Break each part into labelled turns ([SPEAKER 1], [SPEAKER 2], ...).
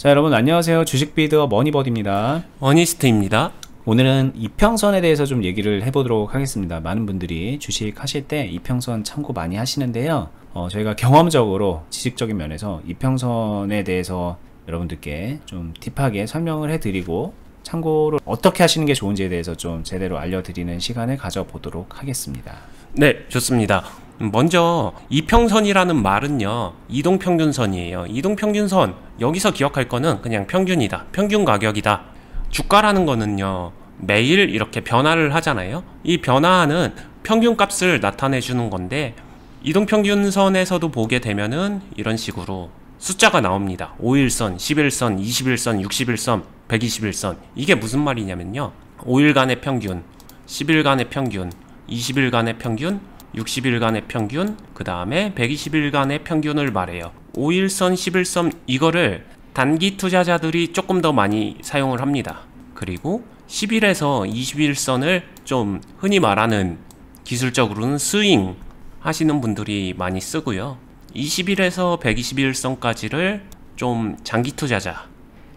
[SPEAKER 1] 자, 여러분 안녕하세요. 주식비드어 머니버디입니다.
[SPEAKER 2] 어니스트입니다.
[SPEAKER 1] 오늘은 이평선에 대해서 좀 얘기를 해보도록 하겠습니다. 많은 분들이 주식 하실 때 이평선 참고 많이 하시는데요. 저희가 경험적으로 지식적인 면에서 이평선에 대해서 여러분들께 좀 딥하게 설명을 해드리고 참고로 어떻게 하시는 게 좋은지에 대해서 좀 제대로 알려드리는 시간을 가져보도록 하겠습니다.
[SPEAKER 2] 네, 좋습니다. 먼저 이평선이라는 말은요, 이동평균선이에요. 이동평균선, 여기서 기억할 거는 그냥 평균이다, 평균 가격이다. 주가라는 거는요, 매일 이렇게 변화를 하잖아요. 이 변화하는 평균값을 나타내 주는 건데, 이동평균선에서도 보게 되면은 이런 식으로 숫자가 나옵니다. 5일선, 10일선, 20일선, 60일선, 120일선. 이게 무슨 말이냐면요, 5일간의 평균, 10일간의 평균, 20일간의 평균, 60일간의 평균, 그 다음에 120일간의 평균을 말해요. 5일선, 10일선 이거를 단기 투자자들이 조금 더 많이 사용을 합니다. 그리고 10일에서 20일선을 좀 흔히 말하는 기술적으로는 스윙 하시는 분들이 많이 쓰고요. 20일에서 120일선까지를 좀 장기 투자자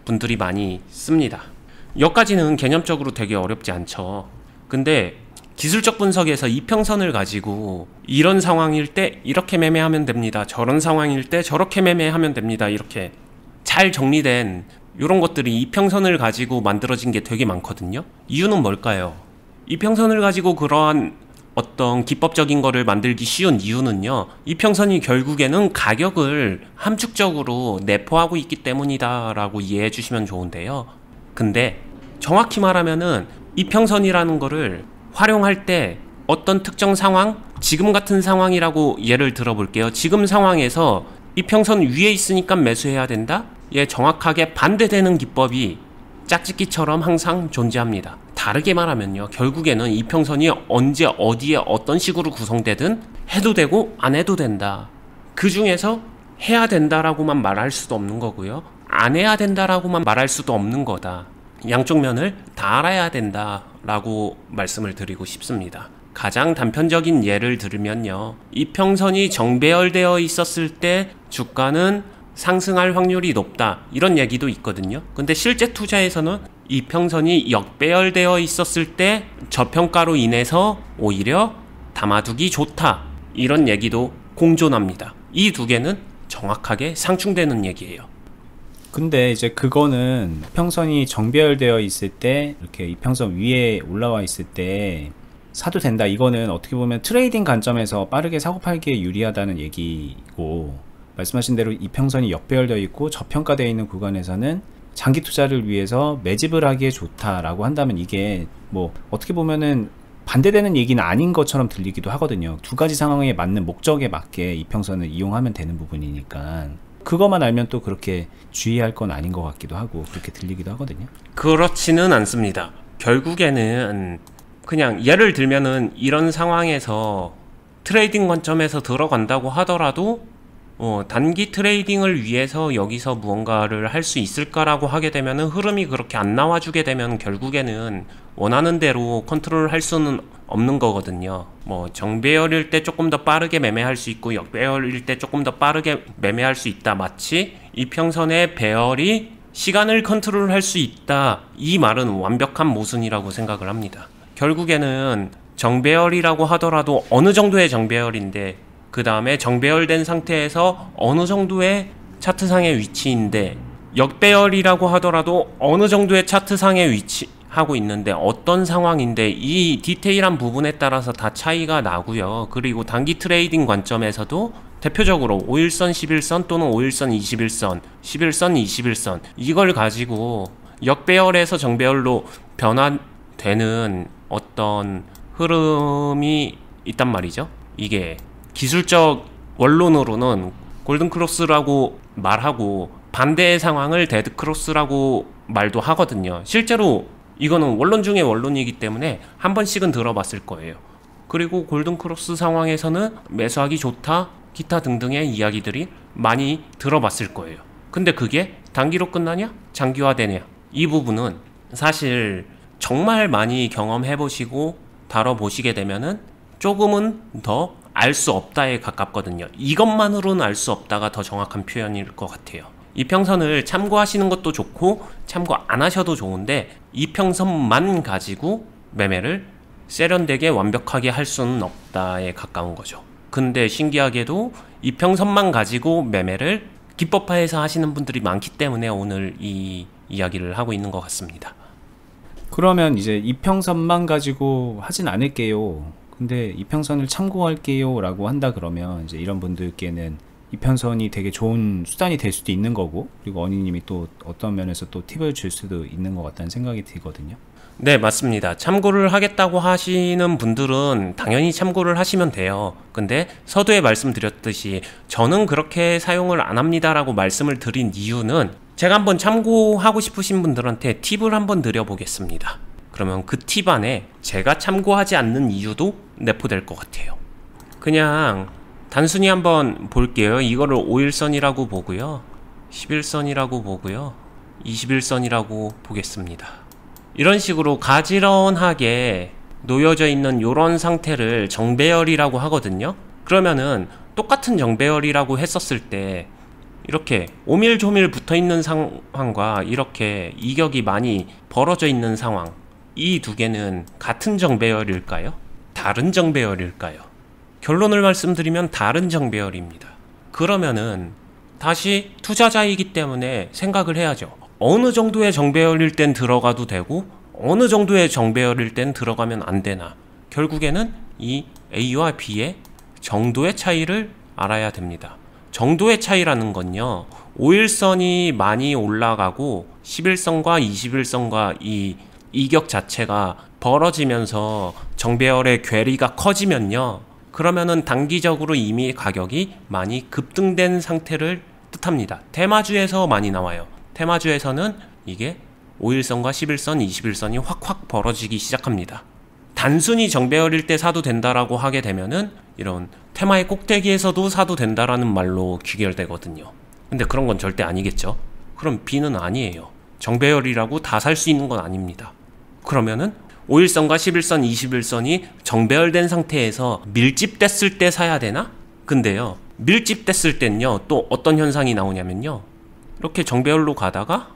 [SPEAKER 2] 분들이 많이 씁니다. 여기까지는 개념적으로 되게 어렵지 않죠. 근데 기술적 분석에서 이평선을 가지고 이런 상황일 때 이렇게 매매하면 됩니다, 저런 상황일 때 저렇게 매매하면 됩니다, 이렇게 잘 정리된 이런 것들이 이평선을 가지고 만들어진 게 되게 많거든요. 이유는 뭘까요? 이평선을 가지고 그러한 어떤 기법적인 거를 만들기 쉬운 이유는요, 이평선이 결국에는 가격을 함축적으로 내포하고 있기 때문이다 라고 이해해 주시면 좋은데요. 근데 정확히 말하면은 이평선이라는 거를 활용할 때 어떤 특정 상황, 지금 같은 상황이라고 예를 들어볼게요. 지금 상황에서 이평선 위에 있으니까 매수해야 된다? 예, 정확하게 반대되는 기법이 짝짓기처럼 항상 존재합니다. 다르게 말하면요, 결국에는 이평선이 언제 어디에 어떤 식으로 구성되든 해도 되고 안 해도 된다. 그 중에서 해야 된다라고만 말할 수도 없는 거고요, 안 해야 된다라고만 말할 수도 없는 거다. 양쪽 면을 다 알아야 된다라고 말씀을 드리고 싶습니다. 가장 단편적인 예를 들면요, 이평선이 정배열되어 있었을 때 주가는 상승할 확률이 높다, 이런 얘기도 있거든요. 근데 실제 투자에서는 이평선이 역배열되어 있었을 때 저평가로 인해서 오히려 담아두기 좋다, 이런 얘기도 공존합니다. 이 두 개는 정확하게 상충되는 얘기예요.
[SPEAKER 1] 근데 이제 그거는 이평선이 정배열되어 있을 때 이렇게 이평선 위에 올라와 있을 때 사도 된다, 이거는 어떻게 보면 트레이딩 관점에서 빠르게 사고 팔기에 유리하다는 얘기고, 말씀하신 대로 이평선이 역배열되어 있고 저평가되어 있는 구간에서는 장기 투자를 위해서 매집을 하기에 좋다라고 한다면, 이게 뭐 어떻게 보면은 반대되는 얘기는 아닌 것처럼 들리기도 하거든요. 두 가지 상황에 맞는 목적에 맞게 이평선을 이용하면 되는 부분이니까 그것만 알면 또 그렇게 주의할 건 아닌 것 같기도 하고 그렇게 들리기도 하거든요.
[SPEAKER 2] 그렇지는 않습니다. 결국에는 그냥 예를 들면은 이런 상황에서 트레이딩 관점에서 들어간다고 하더라도 단기 트레이딩을 위해서 여기서 무언가를 할 수 있을까라고 하게 되면은 흐름이 그렇게 안 나와주게 되면 결국에는 원하는 대로 컨트롤 할 수는 없는 거거든요. 뭐 정배열일 때 조금 더 빠르게 매매할 수 있고 역배열일 때 조금 더 빠르게 매매할 수 있다, 마치 이평선의 배열이 시간을 컨트롤 할 수 있다, 이 말은 완벽한 모순이라고 생각을 합니다. 결국에는 정배열이라고 하더라도 어느 정도의 정배열인데, 그 다음에 정배열된 상태에서 어느 정도의 차트상의 위치인데, 역배열이라고 하더라도 어느 정도의 차트상의 위치하고 있는데 어떤 상황인데, 이 디테일한 부분에 따라서 다 차이가 나고요. 그리고 단기 트레이딩 관점에서도 대표적으로 5일선, 10일선 또는 5일선, 20일선, 10일선, 20일선 이걸 가지고 역배열에서 정배열로 변화되는 어떤 흐름이 있단 말이죠. 이게 기술적 원론으로는 골든크로스라고 말하고 반대의 상황을 데드크로스라고 말도 하거든요. 실제로 이거는 원론 중에 원론이기 때문에 한 번씩은 들어봤을 거예요. 그리고 골든크로스 상황에서는 매수하기 좋다, 기타 등등의 이야기들이 많이 들어봤을 거예요. 근데 그게 단기로 끝나냐? 장기화되냐? 이 부분은 사실 정말 많이 경험해보시고 다뤄보시게 되면은 조금은 더 알 수 없다에 가깝거든요. 이것만으로는 알 수 없다가 더 정확한 표현일 것 같아요. 이평선을 참고하시는 것도 좋고 참고 안 하셔도 좋은데 이평선만 가지고 매매를 세련되게 완벽하게 할 수는 없다에 가까운 거죠. 근데 신기하게도 이평선만 가지고 매매를 기법화해서 하시는 분들이 많기 때문에 오늘 이 이야기를 하고 있는 것 같습니다.
[SPEAKER 1] 그러면 이제 이평선만 가지고 하진 않을게요. 근데 이평선을 참고할게요 라고 한다 그러면 이제 이런 분들께는 이평선이 되게 좋은 수단이 될 수도 있는 거고, 그리고 언니님이 또 어떤 면에서 또 팁을 줄 수도 있는 것 같다는 생각이 들거든요.
[SPEAKER 2] 네, 맞습니다. 참고를 하겠다고 하시는 분들은 당연히 참고를 하시면 돼요. 근데 서두에 말씀드렸듯이 저는 그렇게 사용을 안 합니다라고 말씀을 드린 이유는 제가 한번 참고하고 싶으신 분들한테 팁을 한번 드려보겠습니다. 그러면 그 팁 안에 제가 참고하지 않는 이유도 내포될 것 같아요. 그냥 단순히 한번 볼게요. 이거를 5일선이라고 보고요, 11선이라고 보고요, 21선이라고 보겠습니다. 이런 식으로 가지런하게 놓여져 있는 이런 상태를 정배열이라고 하거든요. 그러면은 똑같은 정배열이라고 했었을 때 이렇게 오밀조밀 붙어있는 상황과 이렇게 이격이 많이 벌어져 있는 상황, 이 두 개는 같은 정배열일까요? 다른 정배열일까요? 결론을 말씀드리면 다른 정배열입니다. 그러면은 다시 투자자이기 때문에 생각을 해야죠. 어느 정도의 정배열일 땐 들어가도 되고 어느 정도의 정배열일 땐 들어가면 안 되나. 결국에는 이 A와 B의 정도의 차이를 알아야 됩니다. 정도의 차이라는 건요, 5일선이 많이 올라가고 11선과 21선과 이 이격 자체가 벌어지면서 정배열의 괴리가 커지면요, 그러면은 단기적으로 이미 가격이 많이 급등된 상태를 뜻합니다. 테마주에서 많이 나와요. 테마주에서는 이게 5일선과 11선, 21선이 확확 벌어지기 시작합니다. 단순히 정배열일 때 사도 된다라고 하게 되면은 이런 테마의 꼭대기에서도 사도 된다라는 말로 귀결되거든요. 근데 그런 건 절대 아니겠죠. 그럼 B는 아니에요. 정배열이라고 다 살 수 있는 건 아닙니다. 그러면은 5일선과 11선, 21선이 정배열된 상태에서 밀집됐을 때 사야 되나? 근데요, 밀집됐을 땐요 또 어떤 현상이 나오냐면요, 이렇게 정배열로 가다가,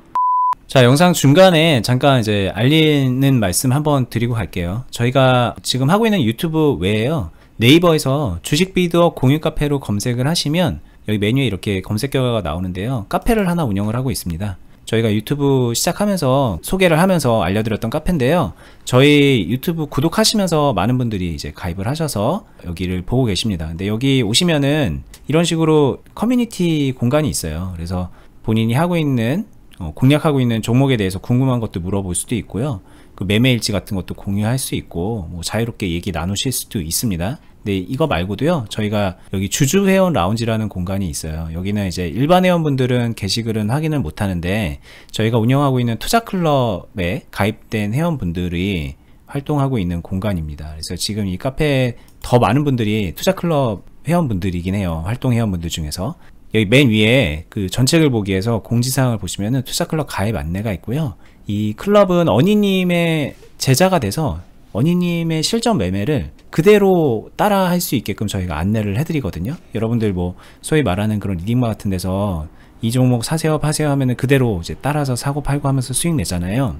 [SPEAKER 1] 자, 영상 중간에 잠깐 이제 알리는 말씀 한번 드리고 갈게요. 저희가 지금 하고 있는 유튜브 외에요, 네이버에서 주식 비드업 공유 카페로 검색을 하시면 여기 메뉴에 이렇게 검색 결과가 나오는데요, 카페를 하나 운영을 하고 있습니다. 저희가 유튜브 시작하면서 소개를 하면서 알려드렸던 카페인데요, 저희 유튜브 구독하시면서 많은 분들이 이제 가입을 하셔서 여기를 보고 계십니다. 근데 여기 오시면은 이런 식으로 커뮤니티 공간이 있어요. 그래서 본인이 하고 있는 공략하고 있는 종목에 대해서 궁금한 것도 물어볼 수도 있고요, 그 매매 일지 같은 것도 공유할 수 있고, 뭐 자유롭게 얘기 나누실 수도 있습니다. 근데 이거 말고도요, 저희가 여기 주주 회원 라운지라는 공간이 있어요. 여기는 이제 일반 회원분들은 게시글은 확인을 못 하는데 저희가 운영하고 있는 투자 클럽에 가입된 회원분들이 활동하고 있는 공간입니다. 그래서 지금 이 카페에 더 많은 분들이 투자 클럽 회원분들이긴 해요. 활동 회원분들 중에서. 여기 맨 위에 그 전책을 보기 위해서 공지사항을 보시면은 투자클럽 가입 안내가 있고요. 이 클럽은 어니님의 제자가 돼서 어니님의 실전 매매를 그대로 따라 할 수 있게끔 저희가 안내를 해드리거든요. 여러분들 뭐 소위 말하는 그런 리딩마 같은 데서 이 종목 사세요 파세요 하면은 그대로 이제 따라서 사고 팔고 하면서 수익 내잖아요.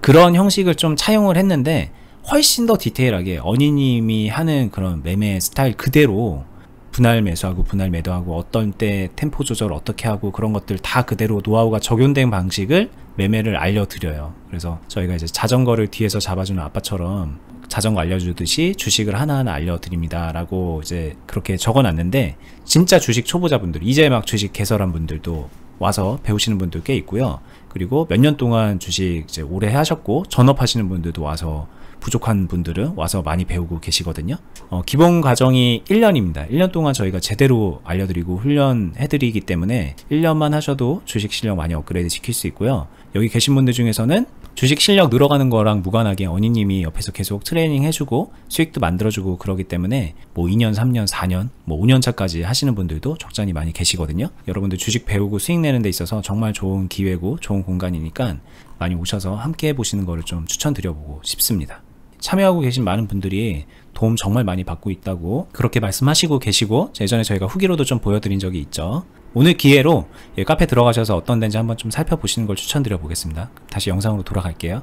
[SPEAKER 1] 그런 형식을 좀 차용을 했는데 훨씬 더 디테일하게 어니님이 하는 그런 매매 스타일 그대로 분할 매수하고 분할 매도하고 어떤 때 템포 조절 어떻게 하고 그런 것들 다 그대로 노하우가 적용된 방식을 매매를 알려드려요. 그래서 저희가 이제 자전거를 뒤에서 잡아주는 아빠처럼 자전거 알려주듯이 주식을 하나하나 알려드립니다 라고 이제 그렇게 적어놨는데, 진짜 주식 초보자분들, 이제 막 주식 개설한 분들도 와서 배우시는 분들 꽤 있고요. 그리고 몇 년 동안 주식 이제 오래 하셨고 전업하시는 분들도 와서, 부족한 분들은 와서 많이 배우고 계시거든요. 기본 과정이 1년입니다. 1년 동안 저희가 제대로 알려드리고 훈련해드리기 때문에 1년만 하셔도 주식 실력 많이 업그레이드 시킬 수 있고요. 여기 계신 분들 중에서는 주식 실력 늘어가는 거랑 무관하게 어니님이 옆에서 계속 트레이닝 해주고 수익도 만들어주고 그러기 때문에 뭐 2년, 3년, 4년, 뭐 5년차까지 하시는 분들도 적잖이 많이 계시거든요. 여러분들 주식 배우고 수익 내는 데 있어서 정말 좋은 기회고 좋은 공간이니까 많이 오셔서 함께 해보시는 거를 좀 추천드려보고 싶습니다. 참여하고 계신 많은 분들이 도움 정말 많이 받고 있다고 그렇게 말씀하시고 계시고, 예전에 저희가 후기로도 좀 보여드린 적이 있죠. 오늘 기회로 카페 들어가셔서 어떤 데인지 한번 좀 살펴보시는 걸 추천드려 보겠습니다. 다시 영상으로 돌아갈게요.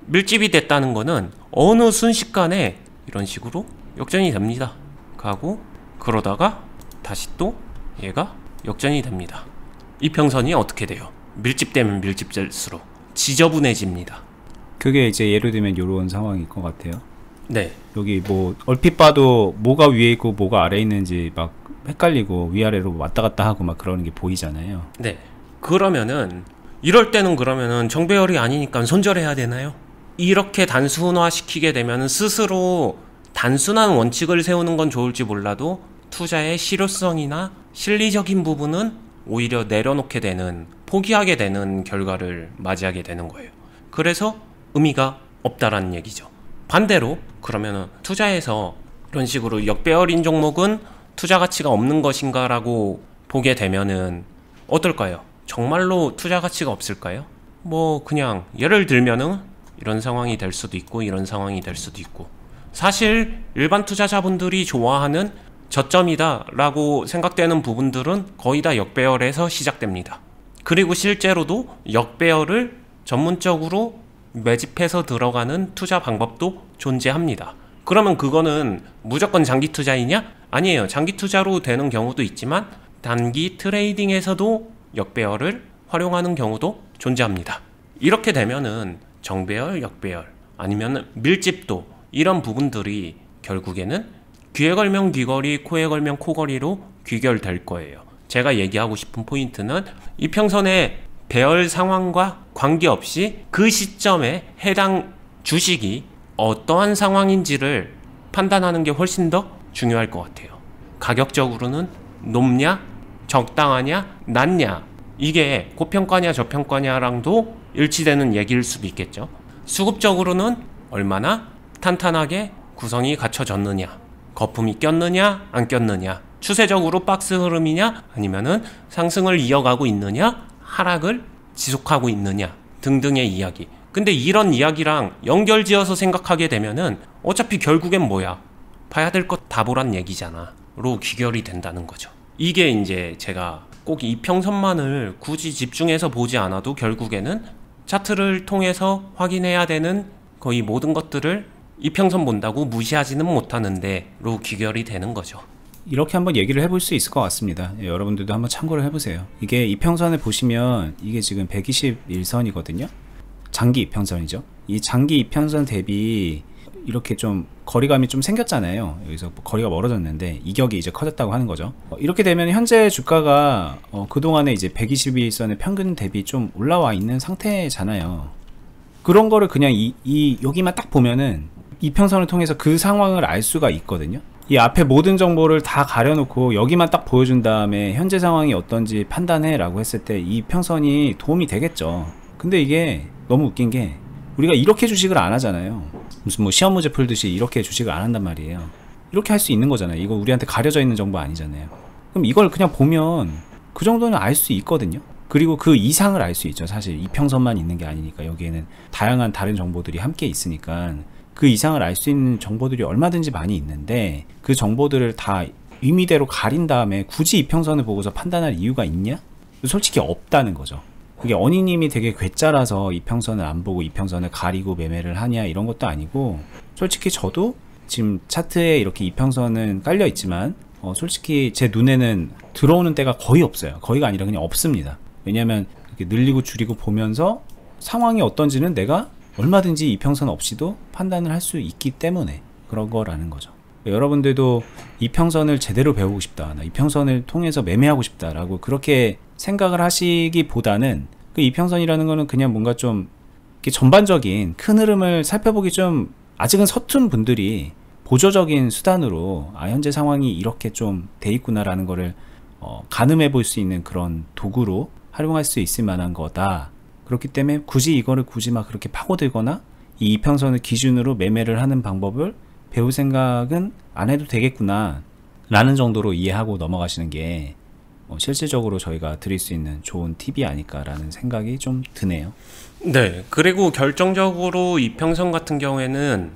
[SPEAKER 2] 밀집이 됐다는 거는 어느 순식간에 이런 식으로 역전이 됩니다. 가고 그러다가 다시 또 얘가 역전이 됩니다. 이평선이 어떻게 돼요? 밀집되면 밀집될수록 지저분해집니다.
[SPEAKER 1] 그게 이제 예를 들면 이런 상황일 것 같아요.
[SPEAKER 2] 네.
[SPEAKER 1] 여기 뭐 얼핏 봐도 뭐가 위에 있고 뭐가 아래에 있는지 막 헷갈리고 위아래로 왔다 갔다 하고 막 그러는 게 보이잖아요.
[SPEAKER 2] 네. 그러면은 이럴 때는 그러면은 정배열이 아니니까 손절해야 되나요? 이렇게 단순화시키게 되면 스스로 단순한 원칙을 세우는 건 좋을지 몰라도 투자의 실효성이나 실리적인 부분은 오히려 내려놓게 되는, 포기하게 되는 결과를 맞이하게 되는 거예요. 그래서 의미가 없다라는 얘기죠. 반대로 그러면은 투자에서 이런 식으로 역배열인 종목은 투자 가치가 없는 것인가 라고 보게 되면은 어떨까요? 정말로 투자 가치가 없을까요? 뭐 그냥 예를 들면은 이런 상황이 될 수도 있고 이런 상황이 될 수도 있고, 사실 일반 투자자분들이 좋아하는 저점이다 라고 생각되는 부분들은 거의 다 역배열에서 시작됩니다. 그리고 실제로도 역배열을 전문적으로 매집해서 들어가는 투자 방법도 존재합니다. 그러면 그거는 무조건 장기 투자이냐? 아니에요. 장기 투자로 되는 경우도 있지만 단기 트레이딩에서도 역배열을 활용하는 경우도 존재합니다. 이렇게 되면은 정배열, 역배열 아니면 밀집도, 이런 부분들이 결국에는 귀에 걸면 귀걸이, 코에 걸면 코걸이로 귀결될 거예요. 제가 얘기하고 싶은 포인트는 이평선의 배열 상황과 관계없이 그 시점에 해당 주식이 어떠한 상황인지를 판단하는 게 훨씬 더 중요할 것 같아요. 가격적으로는 높냐, 적당하냐, 낮냐, 이게 고평가냐 저평가냐랑도 일치되는 얘기일 수도 있겠죠. 수급적으로는 얼마나 탄탄하게 구성이 갖춰졌느냐, 거품이 꼈느냐 안 꼈느냐, 추세적으로 박스 흐름이냐 아니면은 상승을 이어가고 있느냐, 하락을 지속하고 있느냐 등등의 이야기. 근데 이런 이야기랑 연결지어서 생각하게 되면은 어차피 결국엔 뭐야, 봐야 될 것 다 보란 얘기잖아 로 귀결이 된다는 거죠. 이게 이제 제가 꼭 이평선만을 굳이 집중해서 보지 않아도 결국에는 차트를 통해서 확인해야 되는 거의 모든 것들을 이평선 본다고 무시하지는 못하는데 로 귀결이 되는 거죠.
[SPEAKER 1] 이렇게 한번 얘기를 해볼 수 있을 것 같습니다. 여러분들도 한번 참고를 해보세요. 이게 이평선을 보시면 이게 지금 121선이거든요. 장기 이평선이죠. 이 장기 이평선 대비 이렇게 좀 거리감이 좀 생겼잖아요. 여기서 거리가 멀어졌는데 이격이 이제 커졌다고 하는 거죠. 이렇게 되면 현재 주가가 그동안에 이제 121선의 평균 대비 좀 올라와 있는 상태잖아요. 그런 거를 그냥 여기만 딱 보면은 이평선을 통해서 그 상황을 알 수가 있거든요. 이 앞에 모든 정보를 다 가려놓고 여기만 딱 보여준 다음에 현재 상황이 어떤지 판단해 라고 했을 때 이 평선이 도움이 되겠죠. 근데 이게 너무 웃긴 게 우리가 이렇게 주식을 안 하잖아요. 무슨 뭐 시험 문제 풀듯이 이렇게 주식을 안 한단 말이에요. 이렇게 할 수 있는 거잖아요. 이거 우리한테 가려져 있는 정보 아니잖아요. 그럼 이걸 그냥 보면 그 정도는 알 수 있거든요. 그리고 그 이상을 알 수 있죠. 사실 이평선만 있는 게 아니니까 여기에는 다양한 다른 정보들이 함께 있으니까 그 이상을 알 수 있는 정보들이 얼마든지 많이 있는데 그 정보들을 다 의미대로 가린 다음에 굳이 이평선을 보고서 판단할 이유가 있냐? 솔직히 없다는 거죠. 그게 어니님이 되게 괴짜라서 이평선을 안 보고 이평선을 가리고 매매를 하냐 이런 것도 아니고, 솔직히 저도 지금 차트에 이렇게 이평선은 깔려 있지만 솔직히 제 눈에는 들어오는 때가 거의 없어요. 거의가 아니라 그냥 없습니다. 왜냐면 이렇게 늘리고 줄이고 보면서 상황이 어떤지는 내가 얼마든지 이평선 없이도 판단을 할 수 있기 때문에 그런 거라는 거죠. 여러분들도 이평선을 제대로 배우고 싶다, 나 이평선을 통해서 매매하고 싶다 라고 그렇게 생각을 하시기보다는 그 이평선이라는 거는 그냥 뭔가 좀 이렇게 전반적인 큰 흐름을 살펴보기 좀 아직은 서툰 분들이 보조적인 수단으로 현재 상황이 이렇게 좀 돼 있구나 라는 거를 가늠해 볼 수 있는 그런 도구로 활용할 수 있을 만한 거다. 그렇기 때문에 굳이 이거를 굳이 막 그렇게 파고들거나 이 이평선을 기준으로 매매를 하는 방법을 배울 생각은 안 해도 되겠구나 라는 정도로 이해하고 넘어가시는 게 실질적으로 저희가 드릴 수 있는 좋은 팁이 아닐까라는 생각이 좀 드네요.
[SPEAKER 2] 네, 그리고 결정적으로 이평선 같은 경우에는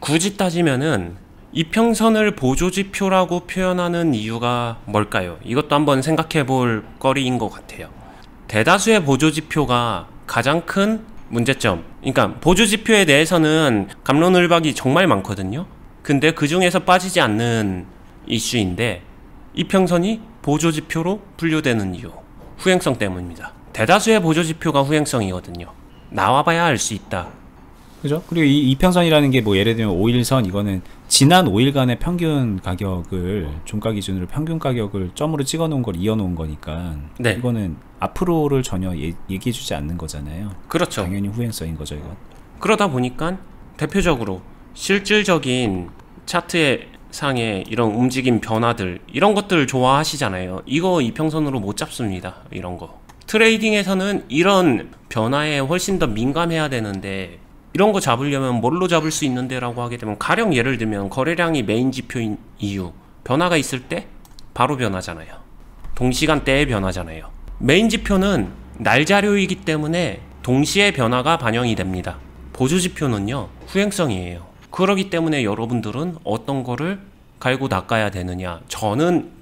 [SPEAKER 2] 굳이 따지면은 이평선을 보조지표라고 표현하는 이유가 뭘까요? 이것도 한번 생각해 볼 거리인 것 같아요. 대다수의 보조지표가 가장 큰 문제점, 그러니까 보조지표에 대해서는 갑론을박이 정말 많거든요. 근데 그 중에서 빠지지 않는 이슈인데 이평선이 보조지표로 분류되는 이유, 후행성 때문입니다. 대다수의 보조지표가 후행성이거든요. 나와봐야 알 수 있다.
[SPEAKER 1] 그죠? 그리고 이 이평선이라는 게 뭐 예를 들면 5일선 이거는 지난 5일간의 평균 가격을 종가 기준으로 평균 가격을 점으로 찍어 놓은 걸 이어 놓은 거니까
[SPEAKER 2] 네.
[SPEAKER 1] 이거는 앞으로를 전혀 얘기해 주지 않는 거잖아요.
[SPEAKER 2] 그렇죠.
[SPEAKER 1] 당연히 후행성인 거죠, 이건.
[SPEAKER 2] 그러다 보니까 대표적으로 실질적인 차트의 상의 이런 움직임 변화들, 이런 것들을 좋아하시잖아요. 이거 이평선으로 못 잡습니다. 이런 거. 트레이딩에서는 이런 변화에 훨씬 더 민감해야 되는데 이런 거 잡으려면 뭘로 잡을 수 있는데 라고 하게 되면, 가령 예를 들면 거래량이 메인 지표인 이유, 변화가 있을 때 바로 변하잖아요. 동시간대에 변하잖아요. 메인 지표는 날 자료이기 때문에 동시에 변화가 반영이 됩니다. 보조 지표는요, 후행성이에요. 그렇기 때문에 여러분들은 어떤 거를 갈고 닦아야 되느냐, 저는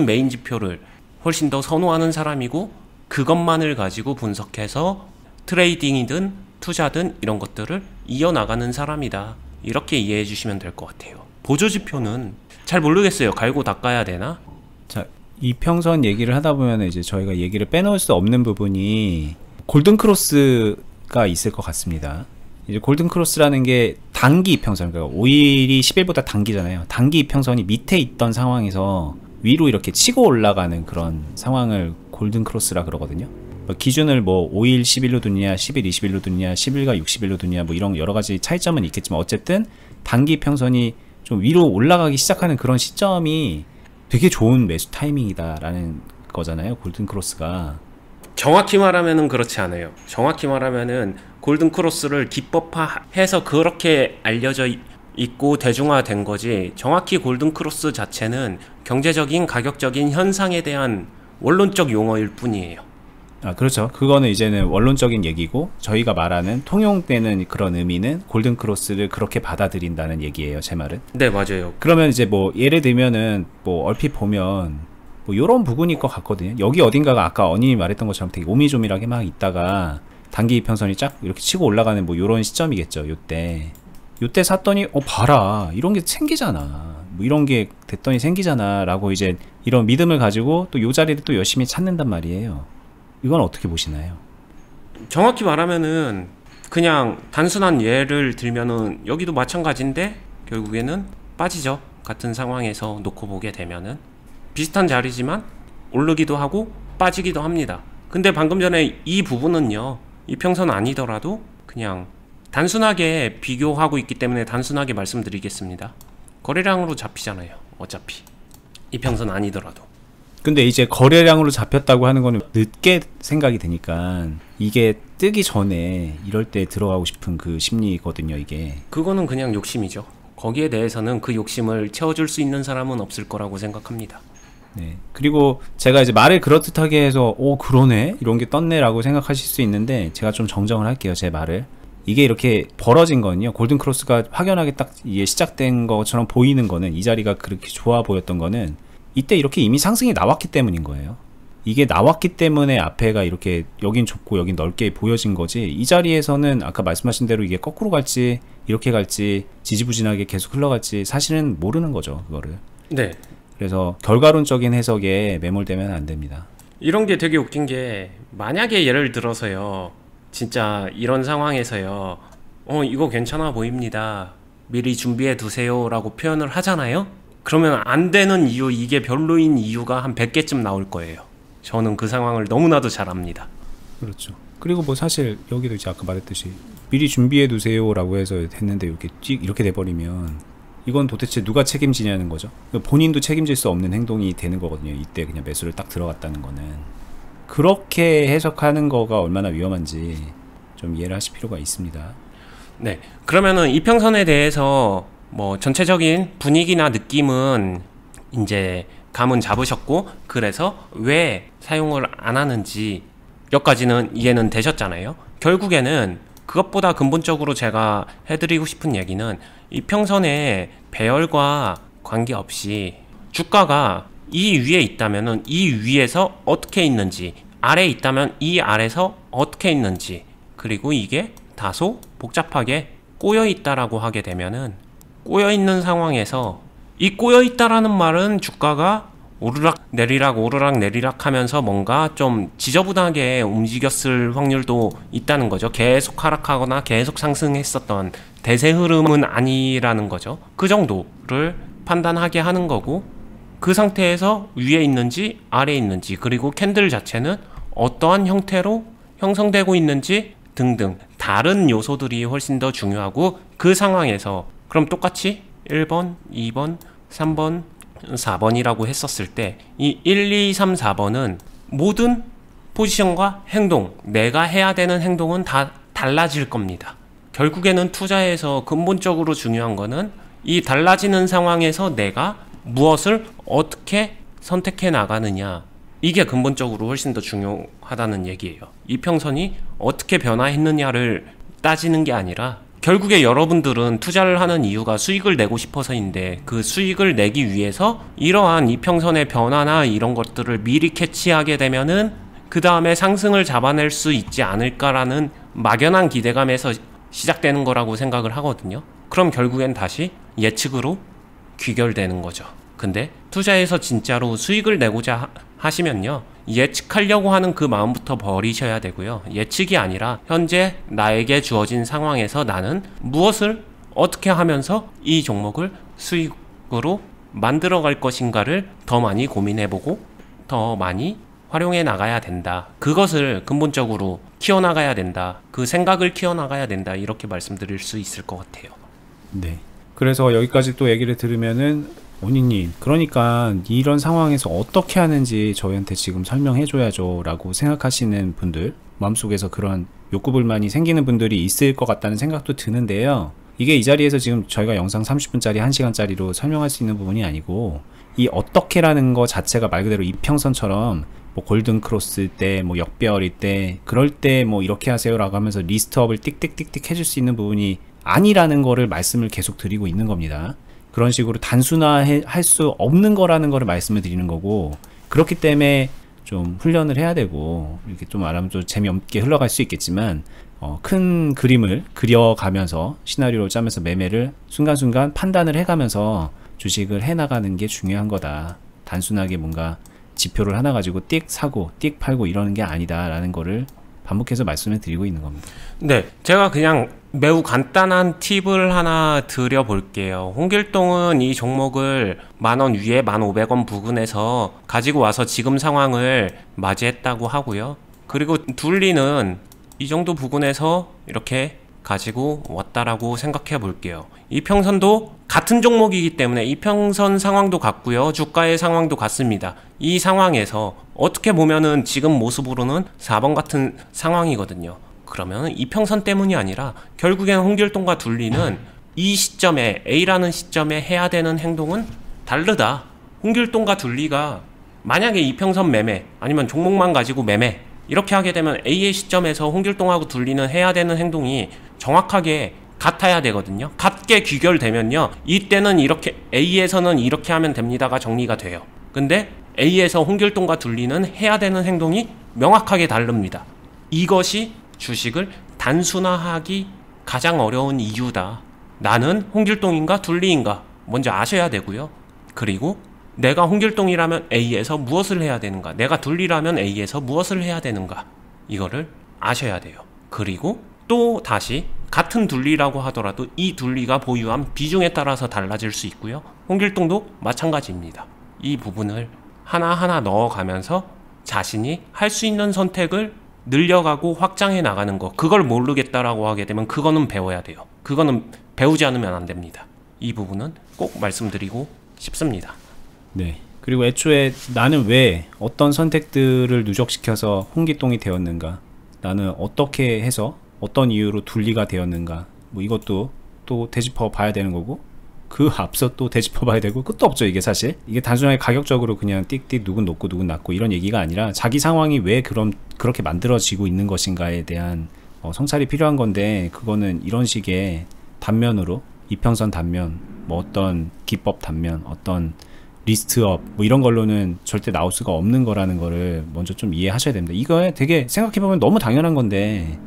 [SPEAKER 2] 메인 지표를 훨씬 더 선호하는 사람이고, 그것만을 가지고 분석해서 트레이딩이든 투자든 이런 것들을 이어나가는 사람이다. 이렇게 이해해 주시면 될 것 같아요. 보조지표는 잘 모르겠어요. 갈고 닦아야 되나?
[SPEAKER 1] 자, 이평선 얘기를 하다 보면 이제 저희가 얘기를 빼놓을 수 없는 부분이 골든크로스가 있을 것 같습니다. 이제 골든크로스라는 게 단기 이평선, 그러니까 5일이 10일보다 단기잖아요. 단기 이평선이 밑에 있던 상황에서 위로 이렇게 치고 올라가는 그런 상황을 골든크로스라 그러거든요. 기준을 뭐 5일 10일로 두느냐, 10일 20일로 두느냐, 10일과 60일로 두느냐, 뭐 이런 여러 가지 차이점은 있겠지만 어쨌든 단기 평선이 좀 위로 올라가기 시작하는 그런 시점이 되게 좋은 매수 타이밍이다라는 거잖아요, 골든크로스가.
[SPEAKER 2] 정확히 말하면은 그렇지 않아요. 정확히 말하면은 골든크로스를 기법화해서 그렇게 알려져 있고 대중화된 거지, 정확히 골든크로스 자체는 경제적인 가격적인 현상에 대한 원론적 용어일 뿐이에요.
[SPEAKER 1] 아, 그렇죠. 그거는 이제는 원론적인 얘기고, 저희가 말하는 통용되는 그런 의미는 골든크로스를 그렇게 받아들인다는 얘기예요, 제 말은.
[SPEAKER 2] 네, 맞아요.
[SPEAKER 1] 그러면 이제 뭐 예를 들면은 뭐 얼핏 보면 뭐 요런 부분일 것 같거든요. 여기 어딘가가 아까 언님이 말했던 것처럼 되게 오미조밀하게 막 있다가 단기 이평선이 쫙 이렇게 치고 올라가는 뭐 요런 시점이겠죠. 요때 샀더니 봐라, 이런 게 생기잖아, 뭐 이런 게 됐더니 생기잖아 라고 이제 이런 믿음을 가지고 또 요 자리를 또 열심히 찾는단 말이에요. 이건 어떻게 보시나요?
[SPEAKER 2] 정확히 말하면은 그냥 단순한 예를 들면은 여기도 마찬가지인데 결국에는 빠지죠. 같은 상황에서 놓고 보게 되면은 비슷한 자리지만 오르기도 하고 빠지기도 합니다. 근데 방금 전에 이 부분은요, 이평선 아니더라도 그냥 단순하게 비교하고 있기 때문에 단순하게 말씀드리겠습니다. 거래량으로 잡히잖아요. 어차피 이평선 아니더라도.
[SPEAKER 1] 근데 이제 거래량으로 잡혔다고 하는 거는 늦게 생각이 되니까 이게 뜨기 전에 이럴 때 들어가고 싶은 그 심리거든요, 이게.
[SPEAKER 2] 그거는 그냥 욕심이죠. 거기에 대해서는 그 욕심을 채워줄 수 있는 사람은 없을 거라고 생각합니다.
[SPEAKER 1] 네. 그리고 제가 이제 말을 그럴듯하게 해서 그러네? 이런 게 떴네? 라고 생각하실 수 있는데, 제가 좀 정정을 할게요, 제 말을. 이게 이렇게 벌어진 거는요, 골든크로스가 확연하게 딱 이게 시작된 것처럼 보이는 거는, 이 자리가 그렇게 좋아 보였던 거는 이때 이렇게 이미 상승이 나왔기 때문인 거예요. 이게 나왔기 때문에 앞에가 이렇게 여긴 좁고 여긴 넓게 보여진 거지, 이 자리에서는 아까 말씀하신 대로 이게 거꾸로 갈지 이렇게 갈지 지지부진하게 계속 흘러갈지 사실은 모르는 거죠, 그거를.
[SPEAKER 2] 네.
[SPEAKER 1] 그래서 결과론적인 해석에 매몰되면 안 됩니다.
[SPEAKER 2] 이런 게 되게 웃긴 게, 만약에 예를 들어서요, 진짜 이런 상황에서요, 이거 괜찮아 보입니다, 미리 준비해 두세요 라고 표현을 하잖아요. 그러면 안 되는 이유, 이게 별로인 이유가 한 100개쯤 나올 거예요. 저는 그 상황을 너무나도 잘 압니다.
[SPEAKER 1] 그렇죠. 그리고 뭐 사실 여기도 이제 아까 말했듯이 미리 준비해 두세요 라고 해서 했는데 이렇게 돼버리면 이건 도대체 누가 책임지냐는 거죠. 본인도 책임질 수 없는 행동이 되는 거거든요. 이때 그냥 매수를 딱 들어갔다는 거는. 그렇게 해석하는 거가 얼마나 위험한지 좀 이해를 하실 필요가 있습니다.
[SPEAKER 2] 네, 그러면은 이평선에 대해서 뭐 전체적인 분위기나 느낌은 이제 감은 잡으셨고, 그래서 왜 사용을 안 하는지 여기까지는 이해는 되셨잖아요. 결국에는 그것보다 근본적으로 제가 해드리고 싶은 얘기는 이평선의 배열과 관계없이 주가가 이 위에 있다면은 이 위에서 어떻게 있는지, 아래에 있다면 이 아래에서 어떻게 있는지, 그리고 이게 다소 복잡하게 꼬여있다라고 하게 되면은, 꼬여있는 상황에서, 이 꼬여있다라는 말은 주가가 오르락 내리락 하면서 뭔가 좀 지저분하게 움직였을 확률도 있다는 거죠. 계속 하락하거나 계속 상승했었던 대세 흐름은 아니라는 거죠. 그 정도를 판단하게 하는 거고, 그 상태에서 위에 있는지 아래에 있는지, 그리고 캔들 자체는 어떠한 형태로 형성되고 있는지 등등 다른 요소들이 훨씬 더 중요하고, 그 상황에서 그럼 똑같이 1번, 2번, 3번, 4번이라고 했었을 때 이 1, 2, 3, 4번은 모든 포지션과 행동, 내가 해야 되는 행동은 다 달라질 겁니다. 결국에는 투자에서 근본적으로 중요한 거는 이 달라지는 상황에서 내가 무엇을 어떻게 선택해 나가느냐, 이게 근본적으로 훨씬 더 중요하다는 얘기예요. 이평선이 어떻게 변화했느냐를 따지는 게 아니라, 결국에 여러분들은 투자를 하는 이유가 수익을 내고 싶어서인데, 그 수익을 내기 위해서 이러한 이평선의 변화나 이런 것들을 미리 캐치하게 되면은 그 다음에 상승을 잡아낼 수 있지 않을까라는 막연한 기대감에서 시작되는 거라고 생각을 하거든요. 그럼 결국엔 다시 예측으로 귀결되는 거죠. 근데 투자에서 진짜로 수익을 내고자 하시면요, 예측하려고 하는 그 마음부터 버리셔야 되고요. 예측이 아니라 현재 나에게 주어진 상황에서 나는 무엇을 어떻게 하면서 이 종목을 수익으로 만들어갈 것인가를 더 많이 고민해보고 더 많이 활용해 나가야 된다. 그것을 근본적으로 키워나가야 된다. 그 생각을 키워나가야 된다. 이렇게 말씀드릴 수 있을 것 같아요.
[SPEAKER 1] 네. 그래서 여기까지 또 얘기를 들으면은, 오니님, 그러니까 이런 상황에서 어떻게 하는지 저희한테 지금 설명해줘야죠 라고 생각하시는 분들, 마음속에서 그런 욕구불만이 생기는 분들이 있을 것 같다는 생각도 드는데요. 이게 이 자리에서 지금 저희가 영상 30분짜리 1시간짜리로 설명할 수 있는 부분이 아니고, 이 어떻게라는 거 자체가 말 그대로 이평선처럼 뭐 골든 크로스 때, 뭐 역배열일 때, 그럴 때 뭐 이렇게 하세요 라고 하면서 리스트업을 띡띡띡띡 해줄 수 있는 부분이 아니라는 거를 말씀을 계속 드리고 있는 겁니다. 그런 식으로 단순화할 수 없는 거라는 거를 말씀을 드리는 거고, 그렇기 때문에 좀 훈련을 해야 되고, 이렇게 좀 말하면 좀 재미없게 흘러갈 수 있겠지만, 큰 그림을 그려가면서 시나리오를 짜면서 매매를 순간순간 판단을 해가면서 주식을 해나가는 게 중요한 거다. 단순하게 뭔가 지표를 하나 가지고 띡 사고 띡 팔고 이러는 게 아니다 라는 거를 반복해서 말씀을 드리고 있는 겁니다.
[SPEAKER 2] 네, 제가 그냥 매우 간단한 팁을 하나 드려볼게요. 홍길동은 이 종목을 10,000원 위에 1,500원 부근에서 가지고 와서 지금 상황을 맞이했다고 하고요. 그리고 둘리는 이 정도 부근에서 이렇게 가지고 왔다라고 생각해 볼게요. 이평선도 같은 종목이기 때문에 이평선 상황도 같고요. 주가의 상황도 같습니다. 이 상황에서 어떻게 보면은 지금 모습으로는 4번 같은 상황이거든요. 그러면 이평선 때문이 아니라 결국엔 홍길동과 둘리는 이 시점에, A라는 시점에 해야 되는 행동은 다르다. 홍길동과 둘리가 만약에 이평선 매매 아니면 종목만 가지고 매매 이렇게 하게 되면 A의 시점에서 홍길동하고 둘리는 해야 되는 행동이 정확하게 같아야 되거든요. 같게 귀결되면요, 이때는 이렇게 A에서는 이렇게 하면 됩니다가 정리가 돼요. 근데 A에서 홍길동과 둘리는 해야 되는 행동이 명확하게 다릅니다. 이것이 주식을 단순화하기 가장 어려운 이유다. 나는 홍길동인가 둘리인가 먼저 아셔야 되고요. 그리고 내가 홍길동이라면 A에서 무엇을 해야 되는가, 내가 둘리라면 A에서 무엇을 해야 되는가, 이거를 아셔야 돼요. 그리고 또 다시 같은 둘리라고 하더라도 이 둘리가 보유한 비중에 따라서 달라질 수 있고요. 홍길동도 마찬가지입니다. 이 부분을 하나하나 넣어가면서 자신이 할 수 있는 선택을 늘려가고 확장해 나가는 거, 그걸 모르겠다라고 하게 되면 그거는 배워야 돼요. 그거는 배우지 않으면 안 됩니다. 이 부분은 꼭 말씀드리고 싶습니다.
[SPEAKER 1] 네. 그리고 애초에 나는 왜 어떤 선택들을 누적시켜서 홍길동이 되었는가, 나는 어떻게 해서 어떤 이유로 둘리가 되었는가, 뭐 이것도 또 되짚어 봐야 되는 거고, 그 앞서 또 되짚어 봐야 되고, 끝도 없죠. 이게 사실 이게 단순하게 가격적으로 그냥 띡띡 누군 높고 누군 낮고 이런 얘기가 아니라 자기 상황이 왜 그렇게 만들어지고 있는 것인가에 대한 성찰이 필요한 건데, 그거는 이런 식의 단면으로, 이평선 단면, 뭐 어떤 기법 단면, 어떤 리스트업 뭐 이런 걸로는 절대 나올 수가 없는 거라는 거를 먼저 좀 이해하셔야 됩니다. 이거 되게 생각해보면 너무 당연한 건데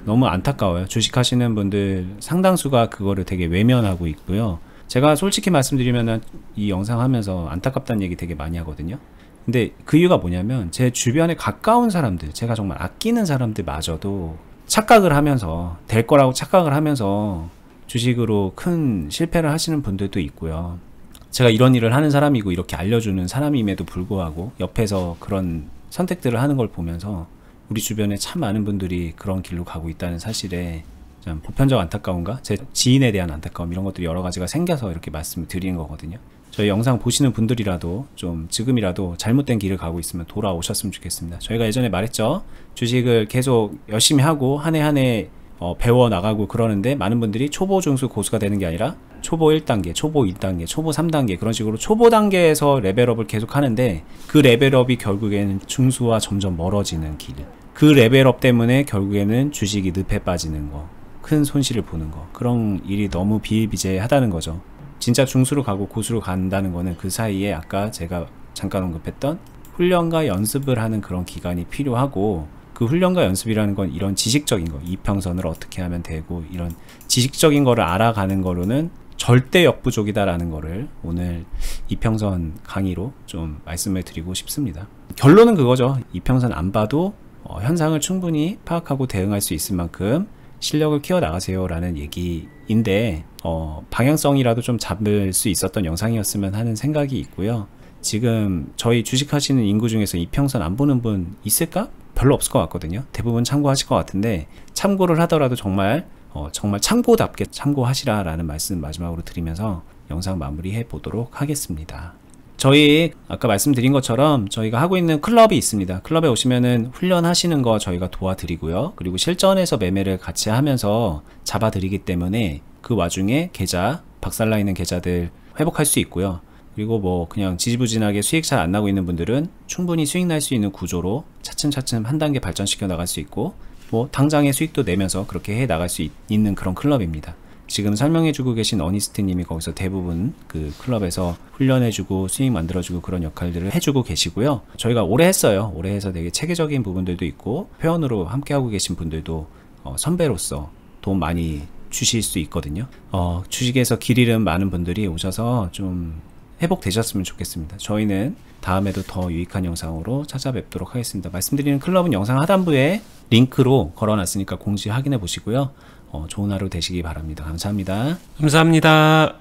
[SPEAKER 1] 너무 안타까워요. 주식하시는 분들 상당수가 그거를 되게 외면하고 있고요. 제가 솔직히 말씀드리면은 이 영상 하면서 안타깝다는 얘기 되게 많이 하거든요. 근데 그 이유가 뭐냐면 제 주변에 가까운 사람들, 제가 정말 아끼는 사람들마저도 착각을 하면서, 될 거라고 착각을 하면서 주식으로 큰 실패를 하시는 분들도 있고요. 제가 이런 일을 하는 사람이고 이렇게 알려주는 사람임에도 불구하고 옆에서 그런 선택들을 하는 걸 보면서 우리 주변에 참 많은 분들이 그런 길로 가고 있다는 사실에 좀 보편적 안타까움과 제 지인에 대한 안타까움, 이런 것들이 여러 가지가 생겨서 이렇게 말씀을 드리는 거거든요. 저희 영상 보시는 분들이라도 좀 지금이라도 잘못된 길을 가고 있으면 돌아오셨으면 좋겠습니다. 저희가 예전에 말했죠. 주식을 계속 열심히 하고 한 해 한 해 배워 나가고 그러는데, 많은 분들이 초보, 중수, 고수가 되는 게 아니라 초보 1단계, 초보 2단계, 초보 3단계, 그런 식으로 초보 단계에서 레벨업을 계속 하는데, 그 레벨업이 결국에는 중수와 점점 멀어지는 길, 그 레벨업 때문에 결국에는 주식이 늪에 빠지는 거, 큰 손실을 보는 거, 그런 일이 너무 비일비재하다는 거죠. 진짜 중수로 가고 고수로 간다는 거는 그 사이에 아까 제가 잠깐 언급했던 훈련과 연습을 하는 그런 기간이 필요하고, 그 훈련과 연습이라는 건 이런 지식적인 거, 이평선을 어떻게 하면 되고, 이런 지식적인 거를 알아가는 거로는 절대 역부족이다라는 거를 오늘 이평선 강의로 좀 말씀을 드리고 싶습니다. 결론은 그거죠. 이평선 안 봐도 현상을 충분히 파악하고 대응할 수 있을 만큼 실력을 키워 나가세요 라는 얘기인데, 방향성이라도 좀 잡을 수 있었던 영상이었으면 하는 생각이 있고요. 지금 저희 주식하시는 인구 중에서 이평선 안 보는 분 있을까? 별로 없을 것 같거든요. 대부분 참고하실 것 같은데, 참고를 하더라도 정말 참고답게 참고하시라 라는 말씀 마지막으로 드리면서 영상 마무리해 보도록 하겠습니다. 저희 아까 말씀드린 것처럼 저희가 하고 있는 클럽이 있습니다. 클럽에 오시면은 훈련하시는 거 저희가 도와드리고요. 그리고 실전에서 매매를 같이 하면서 잡아드리기 때문에 그 와중에 계좌, 박살나 있는 계좌들 회복할 수 있고요. 그리고 뭐 그냥 지지부진하게 수익 잘 안 나고 있는 분들은 충분히 수익 날 수 있는 구조로 차츰차츰 한 단계 발전시켜 나갈 수 있고, 뭐 당장의 수익도 내면서 그렇게 해 나갈 수 있는 그런 클럽입니다. 지금 설명해주고 계신 어니스트님이 거기서 대부분 그 클럽에서 훈련해주고 수익 만들어주고 그런 역할들을 해주고 계시고요. 저희가 오래 했어요. 오래 해서 되게 체계적인 부분들도 있고, 회원으로 함께하고 계신 분들도 선배로서 도움 많이 주실 수 있거든요. 주식에서 길 잃은 많은 분들이 오셔서 좀 회복되셨으면 좋겠습니다. 저희는 다음에도 더 유익한 영상으로 찾아뵙도록 하겠습니다. 말씀드리는 클럽은 영상 하단부에 링크로 걸어놨으니까 공지 확인해 보시고요. 좋은 하루 되시기 바랍니다. 감사합니다.
[SPEAKER 2] 감사합니다.